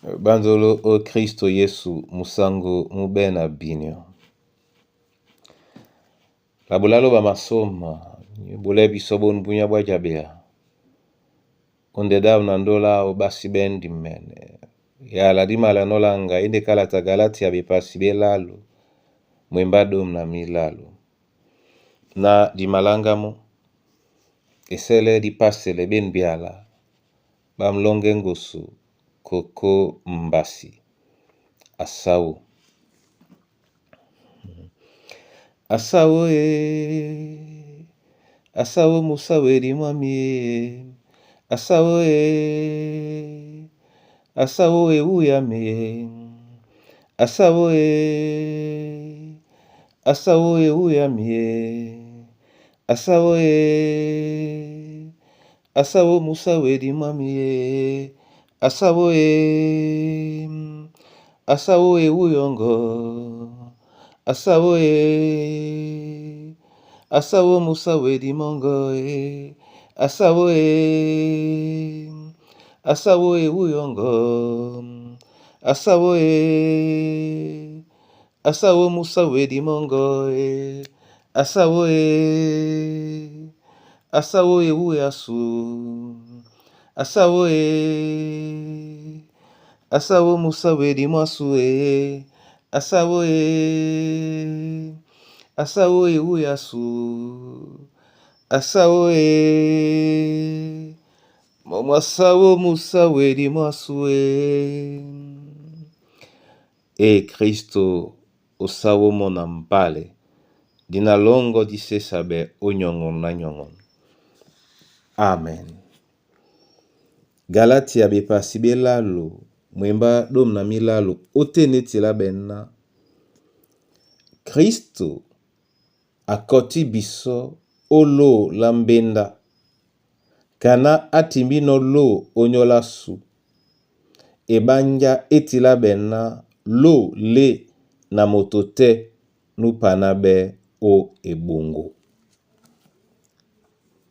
Banzolo o Kristo Yesu musango mubena binyo. Labulalo ba masoma bule bisobo nbunya bwa jabea. Ondeda unandola obasi bendi mene. Ya ladima la nolanga inde kalata Galatia bepasi belalo. Mwembado mna milalo. Na di malangamo esele di pasele ben biala. Bamlonge ngosu koko mbasi. Asawo. Asawo Asawo musawe di mwami Asawo Asawo uya me Asawo Asawo uya me Asawo Asawo musawe di mwami Asawo Asawo uyongo Asawo Asawo musawe di mongo Asawo Asawo uyongo Asawo Asawo musawe di mongo Asawo Asawo uyasu Asawo Asawo musawe di masu Asawo Asawo uyasu Asawo Asawo musawe di masu Kristo osawo mona mpale dina longo di sesabe onyongon na nyongon. Amen. Galatia bepasi belalo mwemba dom na milalo oteneti la benna. Kristo akoti biso olo lambenda kana atimbino lo onyola su ebanja etila benna lo le na motote nupanabe o ebongo.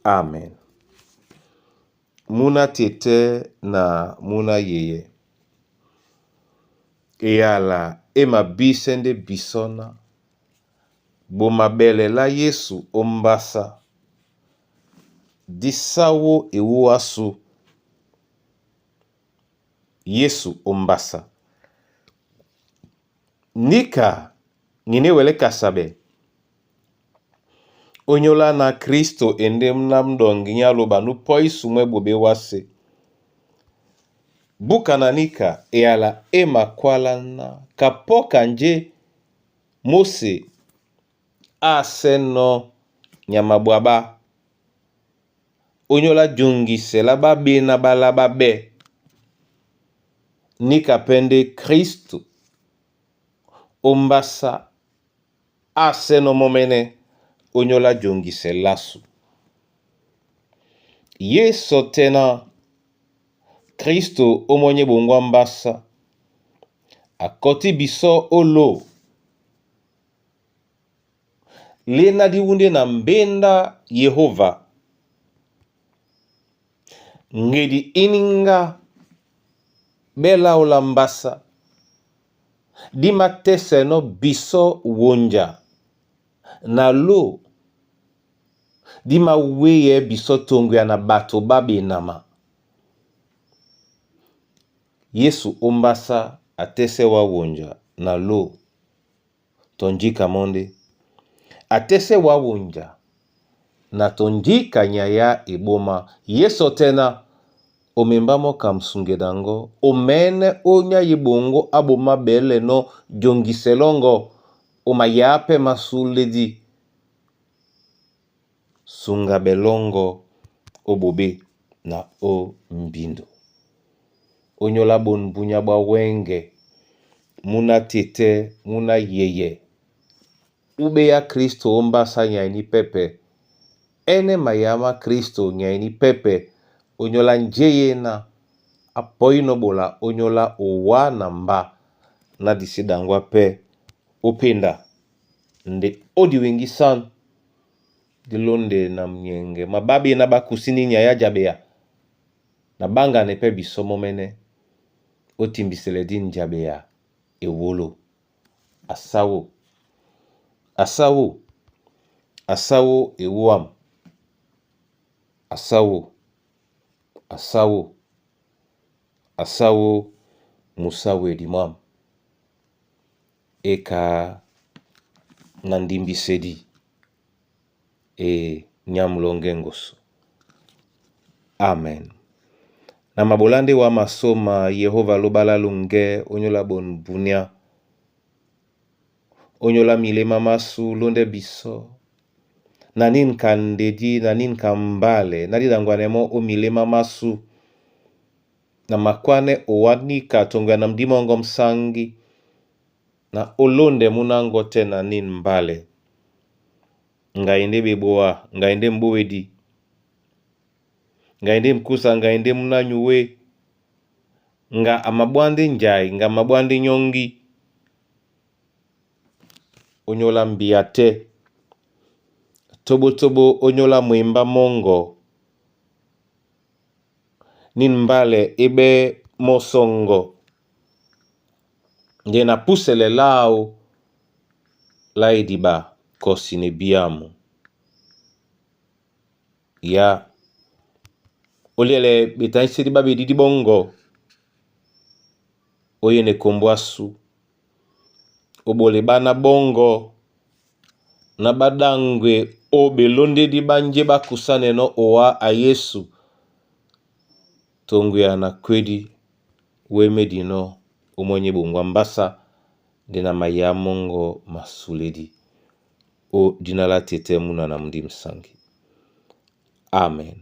Amen. Muna tete na muna yeye. Eyala ema bisende bisona. Bomabele la Yesu ombasa. Disawo ewuasu. Yesu ombasa. Nika nginewele kasabe. Onyola na Kristo ende mnamdongi nyaloba nupoi sumwe bobe wase. Buka na nika eyala ema kwala na kapoka nje Mose aseno nyamabwaba. Onyola jungi sela babe na balababe. Nika pende Kristo ombasa aseno momene onyola jungi selasu. Yeso tena Kristo omonye bongwa mbasa akoti biso olo lena diwunde na mbenda Yehova ngedi ininga bela ola mbasa di matese no biso wonja na lo di maweye biso tongwe na bato babe nama. Yesu ombasa atese wa wonja na lo tonjika monde. Atese wa wonja na tonjika nyaya iboma. Yeso tena omembamo kamsungedango omene onya yibongo aboma bele no jongiselongo omayape masuledi sunga belongo obobe na o mbindo. Onyola bon bunya ba wenge muna tete muna yeye. Ube ya Kristo ombasa nyaini pepe. Ene mayama Kristo nyaini pepe. Onyola njeye na apoino bola onyola owa na mba na disidangwa pe openda. Nde odi wengi san dilonde na mnyenge. Mababi na bakusini nya ya jabea. Na banga nepe bisomo mene. otimbisele di njabe ya ewolo. Asawo. Asawo. Asawo ewuam. Asawo. Asawo. Asawo musawe dimam. Eka nandimbisedi nyamlongengoso. Amen. Na mabolande wa masoma Yehova lobala lunge onyola bon bunia. Onyola milema masu londe biso. Nanin kandedi, nanin kambale, nadidangwanemo o milema masu. Na makwane owani katonga na mdimongo msangi. Na olonde munango tena nin mbale. Ngainde beboa, ngainde mbowedi. Ngainde mkusa, ngainde munanyuwe. Nga amabwande njai, nga amabwande nyongi. Onyola mbiate. Tobo tobo onyola mwemba mongo. Nin mbale ebe mosongo. Nge na pusele lao laidiba kosine biamu. Ya olele betansiri babe didi bongo. Oyene kombwasu. Obole bana bongo. Na badangwe obe londe di banje bakusane no owa a Yesu. Tongu ya na kwedi wemedi no umonye bungwambasa dina maya mongo masuledi. O dinala tete muna na mdi msangi. Amen.